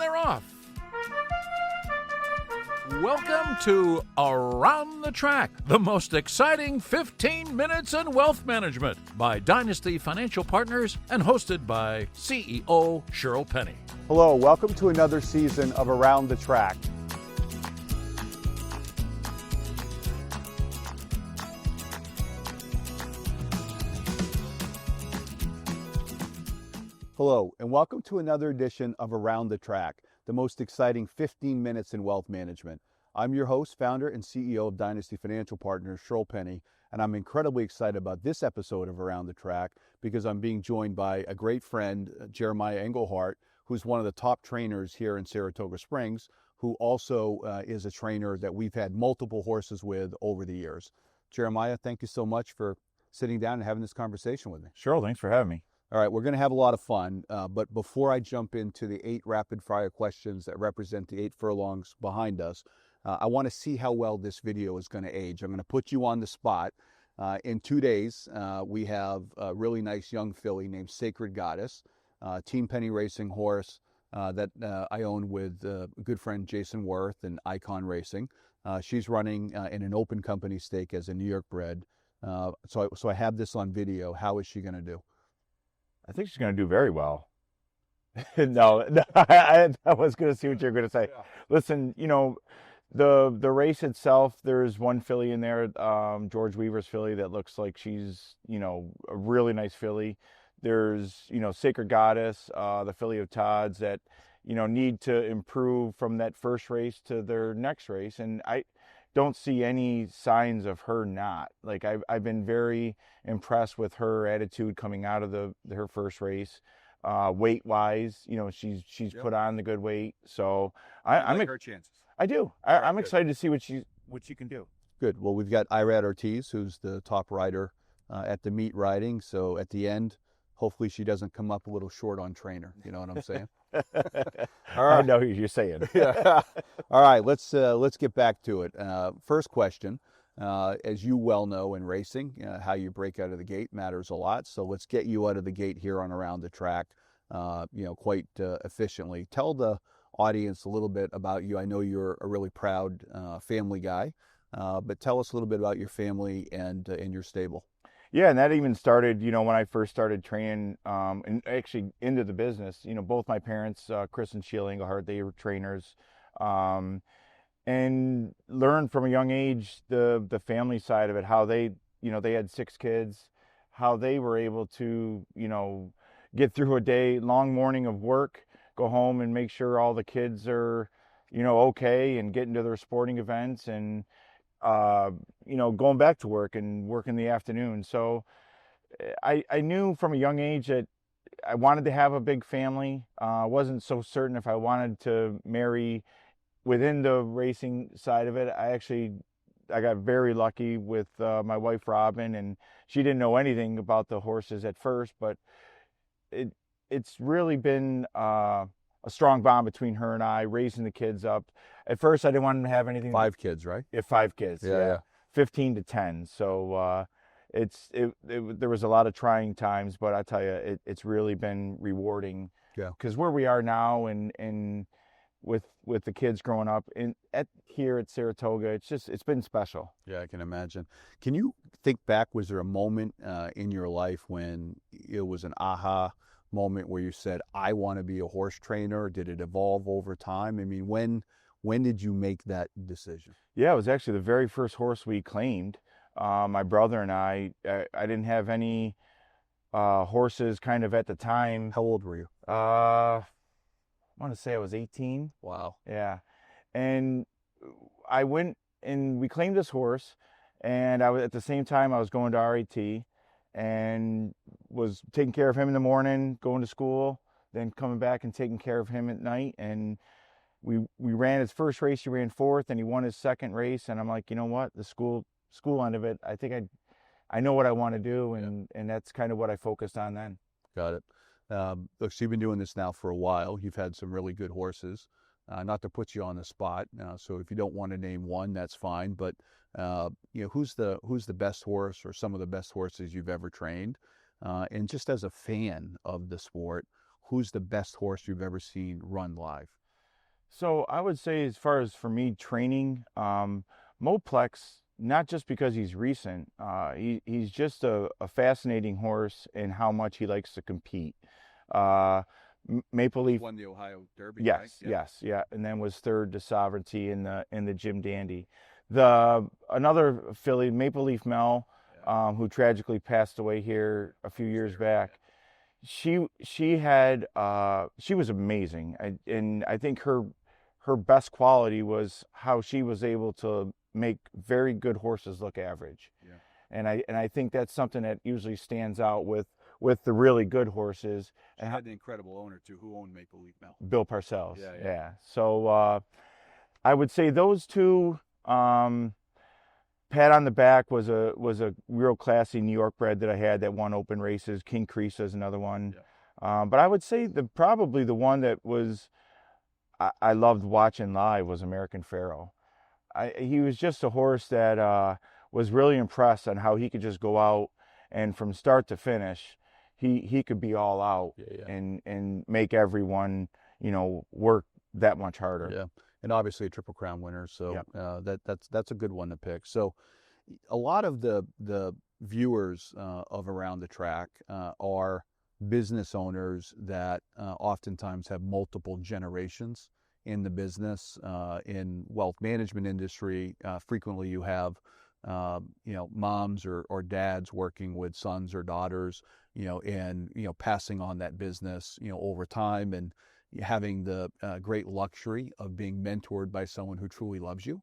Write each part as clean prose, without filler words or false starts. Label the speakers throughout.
Speaker 1: they're off. Welcome to Around the Track, the most exciting 15 minutes in wealth management by Dynasty Financial Partners and hosted by CEO Shirl Penney.
Speaker 2: Hello, welcome to another season of Around the Track. Hello, and welcome to another edition of Around the Track, the most exciting 15 minutes in wealth management. I'm your host, founder, and CEO of Dynasty Financial Partners, Shirl Penney, and I'm incredibly excited about this episode of Around the Track because I'm being joined by a great friend, Jeremiah Englehart, who's one of the top trainers here in Saratoga Springs, who also is a trainer that we've had multiple horses with over the years. Jeremiah, thank you so much for sitting down and having this conversation with me.
Speaker 3: Shirl, thanks for having me.
Speaker 2: All right, we're going to have a lot of fun, but before I jump into the 8 rapid-fire questions that represent the 8 furlongs behind us, I want to see how well this video is going to age. I'm going to put you on the spot. In 2 days, we have a really nice young filly named Sacred Goddess, Team Penny Racing horse that I own with a good friend Jason Worth and Icon Racing. She's running in an open company stake as a New York bred. So I have this on video. How is she going to do?
Speaker 3: I think she's going to do very well. No, I was going to see what you're going to say. Yeah. Listen, you know, the race itself, there's one filly in there, George Weaver's filly, that looks like she's, you know, a really nice filly. There's, you know, Sacred Goddess, the filly of Todd's that, you know, need to improve from that first race to their next race. And I don't see any signs of her not. Like, I've been very impressed with her attitude coming out of her first race. Weight wise, you know, she's yep. Put on the good weight. So I like
Speaker 2: her chances.
Speaker 3: I do. I'm excited to see what she can do.
Speaker 2: Good. Well, we've got Irad Ortiz, who's the top rider at the meet riding. So at the end, hopefully she doesn't come up a little short on trainer. You know what I'm saying?
Speaker 3: All right. I know who you're saying.
Speaker 2: Yeah. All right. Let's get back to it. First question. As you well know in racing, how you break out of the gate matters a lot. So let's get you out of the gate here on Around the Track, you know, quite efficiently. Tell the audience a little bit about you. I know you're a really proud family guy, but tell us a little bit about your family and your stable.
Speaker 3: Yeah, and that even started, you know, when I first started training and actually into the business. You know, both my parents, Chris and Sheila Englehart, they were trainers. And learned from a young age the family side of it, how they, you know, they had 6 kids, how they were able to, you know, get through a long morning of work, go home and make sure all the kids are, you know, okay, and get into their sporting events and, you know, going back to work and work in the afternoon. So I knew from a young age that I wanted to have a big family. I wasn't so certain if I wanted to marry within the racing side of it. I got very lucky with my wife, Robin, and she didn't know anything about the horses at first, but it's really been a strong bond between her and I, raising the kids up. At first, I didn't want them to have anything.
Speaker 2: 5 kids, right?
Speaker 3: Yeah, 5 kids. Yeah. 15 to 10. So there was a lot of trying times, but I tell you, it's really been rewarding.
Speaker 2: Yeah.
Speaker 3: Because where we are now, and with the kids growing up here at Saratoga, it's been special.
Speaker 2: Yeah, I can imagine. Can you think back? Was there a moment in your life when it was an aha moment where you said, I want to be a horse trainer? Did it evolve over time? I mean, when did you make that decision?
Speaker 3: Yeah, it was actually the very first horse we claimed. My brother and I didn't have any horses kind of at the time.
Speaker 2: How old were you?
Speaker 3: I want to say I was 18.
Speaker 2: Wow.
Speaker 3: Yeah. And I went and we claimed this horse, and at the same time I was going to RAT and was taking care of him in the morning, going to school, then coming back and taking care of him at night. And we ran his first race. He ran 4th, and he won his second race. And I'm like, you know what? The school end of it, I think I know what I want to do, and that's kind of what I focused on then.
Speaker 2: Got it. Look, so you've been doing this now for a while. You've had some really good horses. Not to put you on the spot, so if you don't want to name one, that's fine. But you know, who's the best horse or some of the best horses you've ever trained? And just as a fan of the sport, who's the best horse you've ever seen run live?
Speaker 3: So I would say, as far as for me training, Moplex, not just because he's recent, he's just a fascinating horse in how much he likes to compete. Uh, Maple Leaf,
Speaker 2: Won the Ohio Derby, right?
Speaker 3: yes, yes, yeah, and then was third to Sovereignty in the Jim Dandy. The another filly, Maple Leaf Mel, who tragically passed away here a few years back. She had she was amazing, and I think her best quality was how she was able to make very good horses look average.
Speaker 2: Yeah.
Speaker 3: And I think that's something that usually stands out with the really good horses.
Speaker 2: She had an incredible owner too, who owned Maple Leaf Mel.
Speaker 3: Bill Parcells.
Speaker 2: Yeah, yeah.
Speaker 3: Yeah. So I would say those two. Pat on the Back was a real classy New York bred that I had that won open races. King Crease is another one.
Speaker 2: Yeah.
Speaker 3: But I would say probably the one that was I loved watching live was American Pharaoh. He was just a horse that was really impressed on how he could just go out and from start to finish, he could be all out.
Speaker 2: Yeah, yeah.
Speaker 3: And make everyone, work that much harder.
Speaker 2: Yeah, and obviously a Triple Crown winner, so
Speaker 3: Yep.
Speaker 2: that's a good one to pick. So a lot of the viewers of Around the Track are business owners that oftentimes have multiple generations in the business. In wealth management industry, frequently you have moms or dads working with sons or daughters, and passing on that business over time, and having the great luxury of being mentored by someone who truly loves you.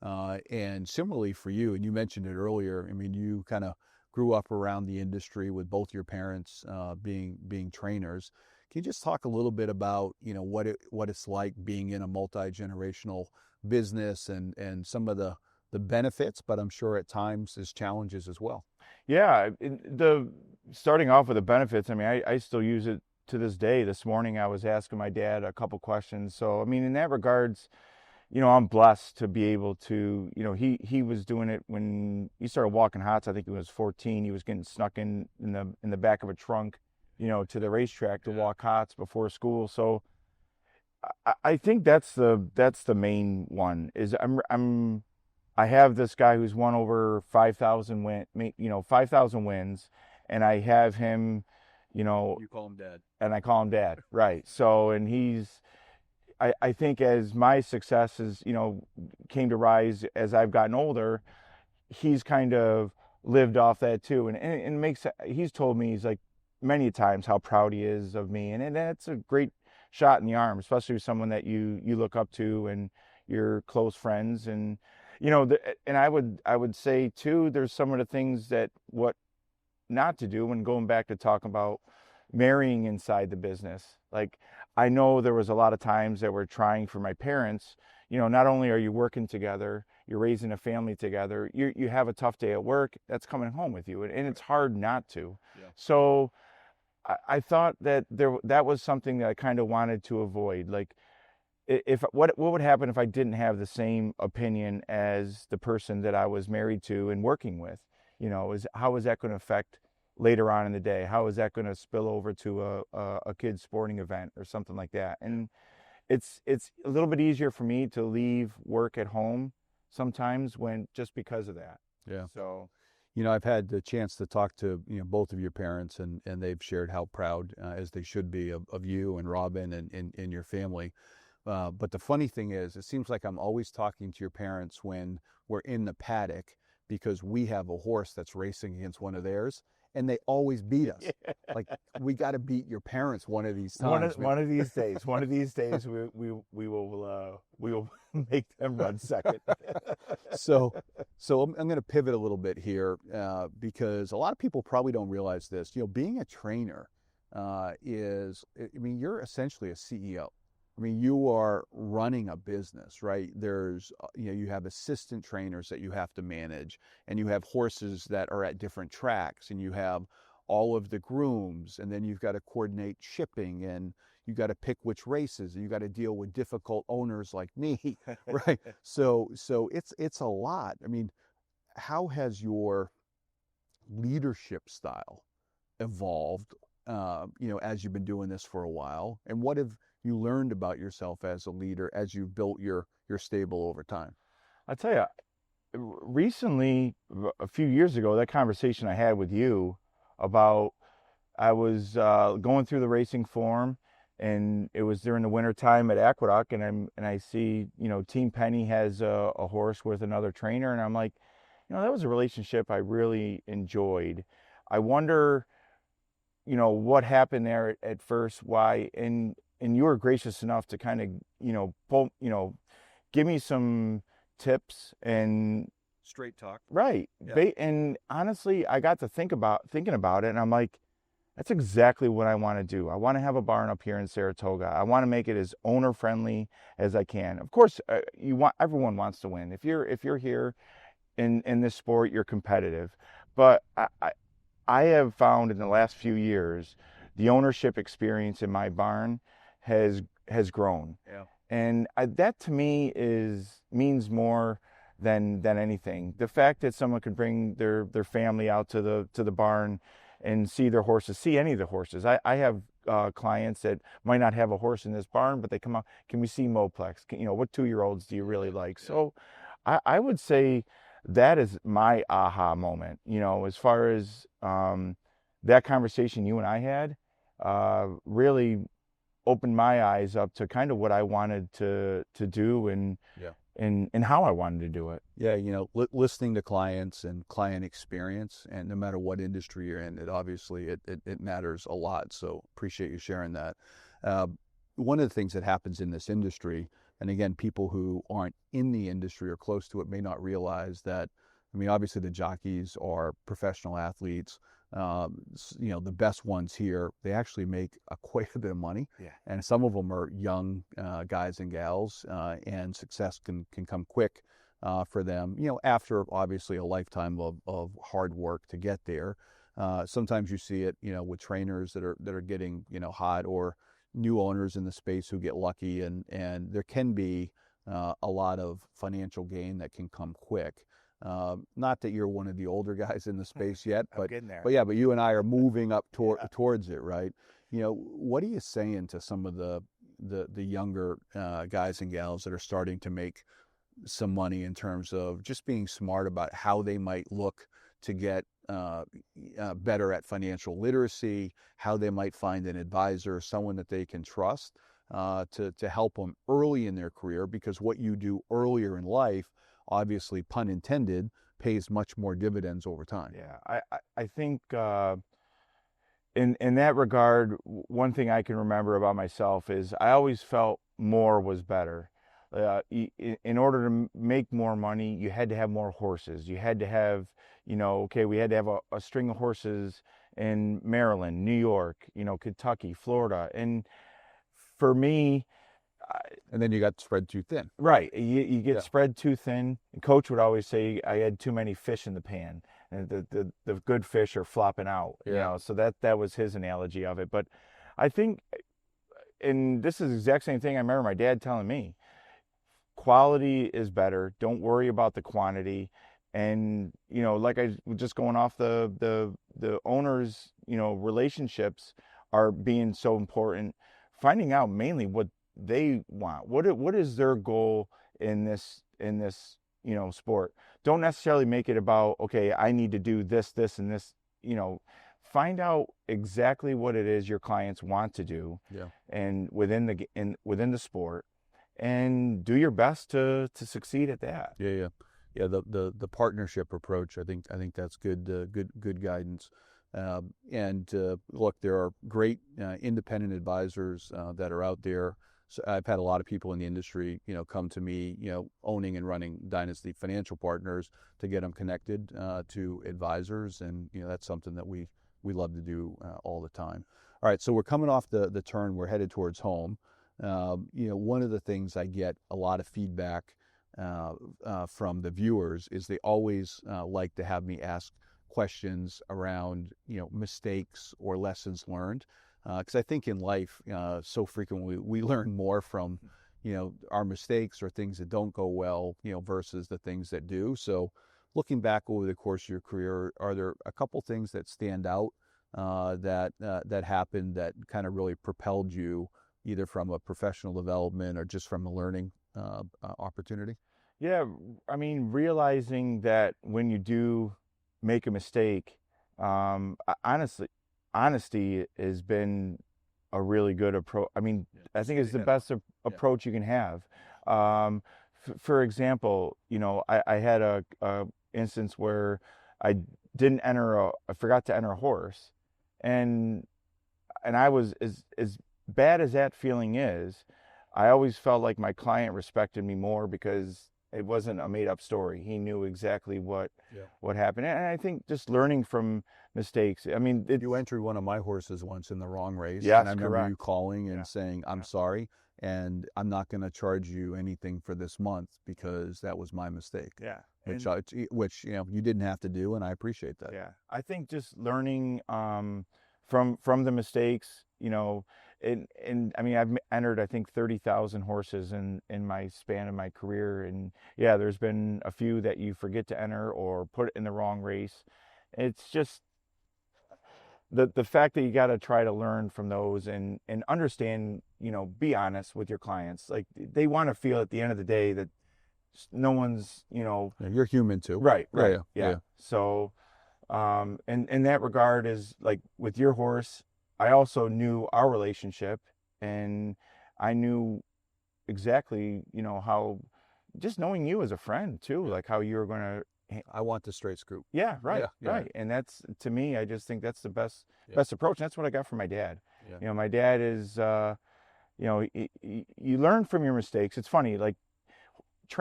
Speaker 2: And similarly for you, and you mentioned it earlier, I mean, you kind of grew up around the industry with both your parents being trainers. Can you just talk a little bit about what it's like being in a multi-generational business and some of the benefits, but I'm sure at times there's challenges as well.
Speaker 3: Yeah, starting off with the benefits, I mean, I still use it to this day. This morning I was asking my dad a couple questions. So, I mean, in that regards, I'm blessed to be able to, he was doing it when he started walking hots. I think he was 14. He was getting snuck in the back of a trunk, to the racetrack to walk hots before school. So I think that's the main one is I have this guy who's won over 5,000 wins, and I have him,
Speaker 2: You call him Dad.
Speaker 3: and I call him Dad, right? So, and I think as my success is, came to rise as I've gotten older, he's kind of lived off that too, and he's told me, he's like many times how proud he is of me, and that's a great shot in the arm, especially with someone that you look up to and you're close friends. And and I would say too, there's some of the things that what not to do when going back to talk about marrying inside the business. Like, I know there was a lot of times that we're trying for my parents, not only are you working together, you're raising a family together, you have a tough day at work, that's coming home with you, and it's hard not to.
Speaker 2: Yeah.
Speaker 3: So I thought that that was something that I kind of wanted to avoid. Like, what would happen if I didn't have the same opinion as the person that I was married to and working with? How is that going to affect later on in the day? How is that going to spill over to a kid's sporting event or something like that? And it's a little bit easier for me to leave work at home sometimes just because of that.
Speaker 2: Yeah.
Speaker 3: So,
Speaker 2: I've had the chance to talk to both of your parents, and they've shared how proud, as they should be, of you and Robin and your family. But the funny thing is, it seems like I'm always talking to your parents when we're in the paddock, because we have a horse that's racing against one of theirs, and they always beat us.
Speaker 3: yeah.
Speaker 2: Like, we got to beat your parents one of these times.
Speaker 3: One of these days, we will make them run second.
Speaker 2: So I'm going to pivot a little bit here, because a lot of people probably don't realize this. Being a trainer you're essentially a CEO. I mean, you are running a business, right? There's, you have assistant trainers that you have to manage, and you have horses that are at different tracks, and you have all of the grooms, and then you've got to coordinate shipping, and you got to pick which races, and you got to deal with difficult owners like me, right? So it's a lot. I mean, how has your leadership style evolved, as you've been doing this for a while, and what have you learned about yourself as a leader as you've built your stable over time?
Speaker 3: I tell you, recently, a few years ago, that conversation I had with you about, I was going through the racing form, and it was during the winter time at Aqueduct, and I see, Team Penny has a horse with another trainer, and I'm like, that was a relationship I really enjoyed. I wonder, what happened there at first, why, and you were gracious enough to kind of, give me some tips and
Speaker 2: Straight talk.
Speaker 3: right.
Speaker 2: Yeah.
Speaker 3: And honestly, I got to thinking about it, and I'm like, that's exactly what I want to do. I want to have a barn up here in Saratoga. I want to make it as owner friendly as I can. Of course, everyone wants to win. If you're here in this sport, you're competitive. But I have found in the last few years, the ownership experience in my barn has grown.
Speaker 2: Yeah.
Speaker 3: And that to me means more than anything. The fact that someone could bring their family out to the barn and see their horses, see any of the horses. I have clients that might not have a horse in this barn, but they come out, can we see Moplex? What 2-year-olds do you really like? So I would say that is my aha moment, as far as that conversation you and I had really opened my eyes up to kind of what I wanted to do and how I wanted to do it.
Speaker 2: Yeah, listening to clients and client experience, and no matter what industry you're in, it obviously it matters a lot. So appreciate you sharing that. One of the things that happens in this industry, and again, people who aren't in the industry or close to it may not realize that, obviously the jockeys are professional athletes. The best ones here, they actually make quite a bit of money.
Speaker 3: Yeah.
Speaker 2: And some of them are young guys and gals, and success can come quick for them, after obviously a lifetime of hard work to get there. Sometimes you see it, with trainers that are getting, hot, or new owners in the space who get lucky, and there can be a lot of financial gain that can come quick. Not that you're one of the older guys in the space yet, but you and I are moving up towards it, right? What are you saying to some of the younger guys and gals that are starting to make some money, in terms of just being smart about how they might look to get better at financial literacy, how they might find an advisor, someone that they can trust to help them early in their career? Because what you do earlier in life, obviously, pun intended, pays much more dividends over time.
Speaker 3: Yeah, I think in that regard, one thing I can remember about myself is I always felt more was better. In order to make more money, you had to have more horses. You had to have, we had to have a string of horses in Maryland, New York, Kentucky, Florida. And for me,
Speaker 2: and then you got spread too thin.
Speaker 3: Right. You get spread too thin. And Coach would always say I had too many fish in the pan, and the good fish are flopping out. So that was his analogy of it. But I think, and this is the exact same thing I remember my dad telling me, quality is better. Don't worry about the quantity. And, like I was just going off the owners, relationships are being so important. Finding out mainly what they want, what is their goal in this sport. Don't necessarily make it about, okay, I need to do this and this. Find out exactly what it is your clients want to do, and within the sport, and do your best to succeed at that.
Speaker 2: The partnership approach, I think that's good guidance. Look, there are great independent advisors that are out there. So I've had a lot of people in the industry, come to me, owning and running Dynasty Financial Partners, to get them connected to advisors, and that's something that we love to do all the time. All right, so we're coming off the turn. We're headed towards home. One of the things I get a lot of feedback from the viewers is they always like to have me ask questions around mistakes or lessons learned. Because I think in life, so frequently we learn more from, our mistakes or things that don't go well, versus the things that do. So looking back over the course of your career, are there a couple things that stand out that happened that kind of really propelled you either from a professional development or just from a learning opportunity?
Speaker 3: Yeah, I mean, realizing that when you do make a mistake, honestly, honesty has been a really good approach. I mean, I think it's the best approach you can have. For example, you know, I had a instance where I I forgot to enter a horse, and I was as bad as that feeling is, I always felt like my client respected me more because it wasn't a made up story. He knew exactly what happened. And I think just learning from mistakes. I mean,
Speaker 2: you entered one of my horses once in the wrong race.
Speaker 3: Yes,
Speaker 2: and I remember
Speaker 3: correct.
Speaker 2: you calling and saying, I'm sorry, and I'm not going to charge you anything for this month because that was my mistake.
Speaker 3: Yeah.
Speaker 2: Which you know, you didn't have to do, and I appreciate that.
Speaker 3: Yeah. I think just learning from the mistakes, you know, and I mean, I've entered, I think, 30,000 horses in my span of my career. And yeah, there's been a few that you forget to enter or put in the wrong race. It's just the fact that you got to try to learn from those and understand, you know, be honest with your clients. Like, they want to feel at the end of the day that no one's, you know,
Speaker 2: Yeah, you're human too.
Speaker 3: right.
Speaker 2: Yeah.
Speaker 3: So, and in that regard, is like with your horse, I also knew our relationship, and I knew exactly, you know, how, just knowing you as a friend too, like how you were going to.
Speaker 2: I want the straight scoop.
Speaker 3: Yeah, right,
Speaker 2: Yeah.
Speaker 3: right. And that's, to me, I just think that's the best approach. And that's what I got from my dad.
Speaker 2: Yeah.
Speaker 3: You know, my dad is, you know, you learn from your mistakes. It's funny, like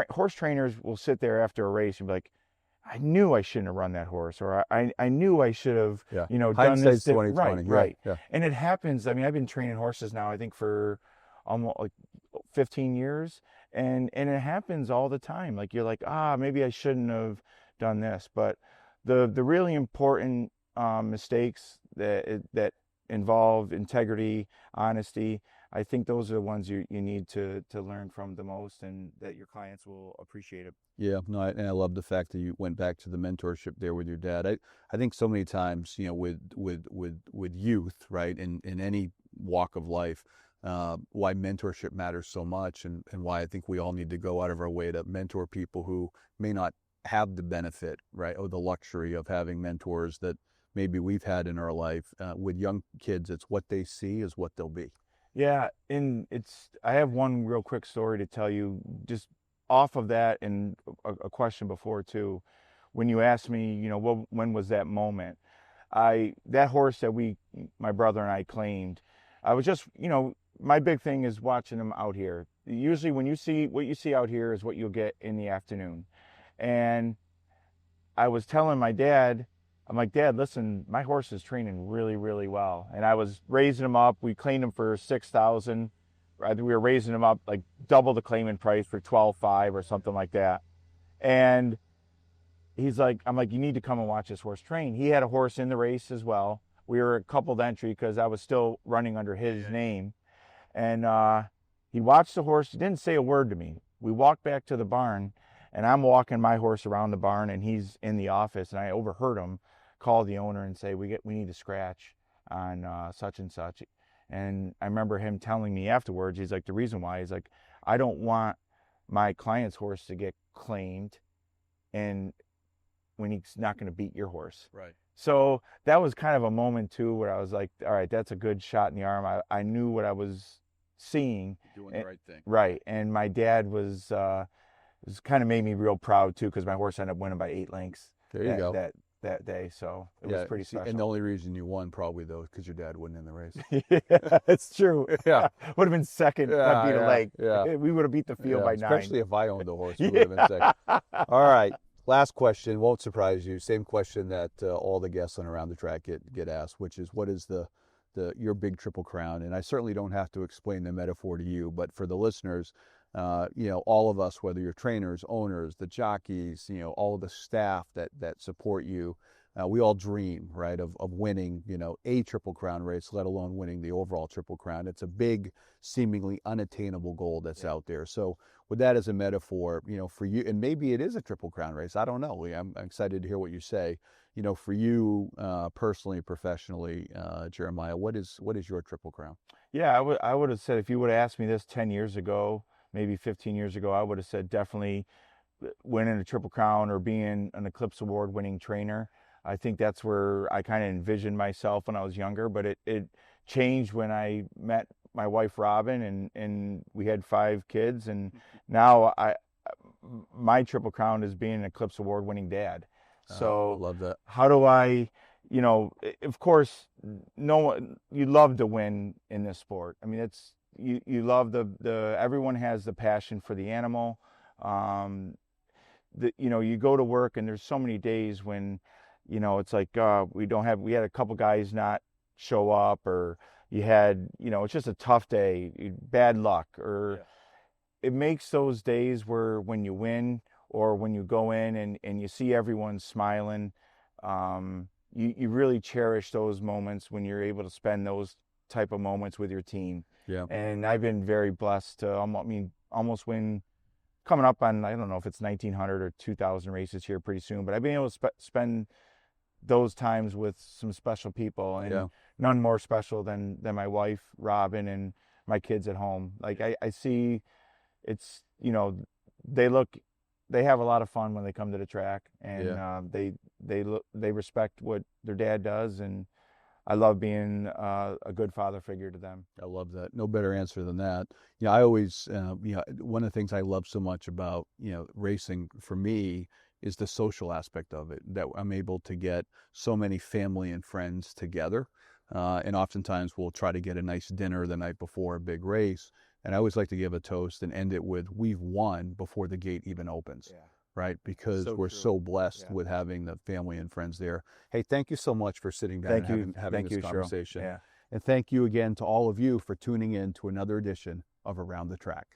Speaker 3: horse trainers will sit there after a race and be like, I knew I shouldn't have run that horse, or I knew I should have, you know, done this.
Speaker 2: 2020.
Speaker 3: Right.
Speaker 2: Yeah.
Speaker 3: And it happens. I mean, I've been training horses now, I think, for almost like 15 years. And it happens all the time. Like, you're like, maybe I shouldn't have done this. But the really important mistakes that involve integrity, honesty, I think those are the ones you need to learn from the most, and that your clients will appreciate it.
Speaker 2: Yeah, no, and I love the fact that you went back to the mentorship there with your dad. I think so many times, you know, with youth, right, in any walk of life, why mentorship matters so much, and why I think we all need to go out of our way to mentor people who may not have the benefit, right, or the luxury of having mentors that maybe we've had in our life. With young kids, it's what they see is what they'll be.
Speaker 3: Yeah, and I have one real quick story to tell you, just off of that, and a question before too. When you asked me, you know, when was that moment? That horse that my brother and I claimed, I was just, you know, my big thing is watching them out here. Usually when what you see out here is what you'll get in the afternoon. And I was telling my dad, I'm like, Dad, listen, my horse is training really, really well. And I was raising him up. We claimed him for $6,000. I think we were raising him up like double the claiming price for $12,500 or something like that. And I'm like, you need to come and watch this horse train. He had a horse in the race as well. We were a coupled entry because I was still running under his name. And he watched the horse. He didn't say a word to me. We walked back to the barn, and I'm walking my horse around the barn, and he's in the office, and I overheard him call the owner and say, we need a scratch on such and such. And I remember him telling me afterwards, he's like, the reason why is like, I don't want my client's horse to get claimed, and when he's not going to beat your horse.
Speaker 2: Right.
Speaker 3: So that was kind of a moment too where I was like, all right, that's a good shot in the arm. I knew what I was seeing.
Speaker 2: Doing the right thing.
Speaker 3: Right. And my dad was kind of made me real proud too, because my horse ended up winning by 8 lengths.
Speaker 2: There you go.
Speaker 3: That day. So it was pretty special.
Speaker 2: And the only reason you won probably, though, is because your dad wasn't in the race.
Speaker 3: Yeah, it's true.
Speaker 2: Yeah.
Speaker 3: Would have been second. Not beat a leg.
Speaker 2: Yeah.
Speaker 3: We would have beat the field by 9.
Speaker 2: Especially if I owned the horse, we would have been second. All right. Last question, won't surprise you. Same question that all the guests on Around the Track get asked, which is, what is your big Triple Crown? And I certainly don't have to explain the metaphor to you, but for the listeners, you know, all of us, whether you're trainers, owners, the jockeys, you know, all of the staff that support you, we all dream, right, of winning, you know, a Triple Crown race, let alone winning the overall Triple Crown. It's a big, seemingly unattainable goal that's out there. So with that as a metaphor, you know, for you, and maybe it is a Triple Crown race, I don't know. I'm excited to hear what you say. You know, for you personally, professionally, Jeremiah, what is your Triple Crown?
Speaker 3: Yeah, I would have said, if you would have asked me this 10 years ago, maybe 15 years ago, I would have said definitely winning a Triple Crown or being an Eclipse Award winning trainer. I think that's where I kind of envisioned myself when I was younger, but it changed when I met my wife Robin, and we had 5 kids, and now my Triple Crown is being an Eclipse Award winning dad. So
Speaker 2: love that.
Speaker 3: how do I, you know, of course, no one, you love to win in this sport. I mean, it's, you love everyone has the passion for the animal. You know, you go to work and there's so many days when, you know, it's like, we had a couple guys not show up, or you had, you know, it's just a tough day, bad luck, or it makes those days where when you win or when you go in and you see everyone smiling, you really cherish those moments when you're able to spend those type of moments with your team.
Speaker 2: Yeah.
Speaker 3: And I've been very blessed to, almost win, coming up on, I don't know if it's 1,900 or 2,000 races here pretty soon, but I've been able to spend those times with some special people, and none more special than my wife, Robin, and my kids at home. Like I see, it's, you know, they have a lot of fun when they come to the track, and they respect what their dad does, and I love being a good father figure to them.
Speaker 2: I love that. No better answer than that. You know, I always, you know, one of the things I love so much about, you know, racing for me is the social aspect of it, that I'm able to get so many family and friends together. And oftentimes we'll try to get a nice dinner the night before a big race. And I always like to give a toast and end it with, we've won before the gate even opens. Right? Because we're so blessed with having the family and friends there. Hey, thank you so much for sitting down and having this conversation.
Speaker 3: Shirl.
Speaker 2: And thank you again to all of you for tuning in to another edition of Around the Track.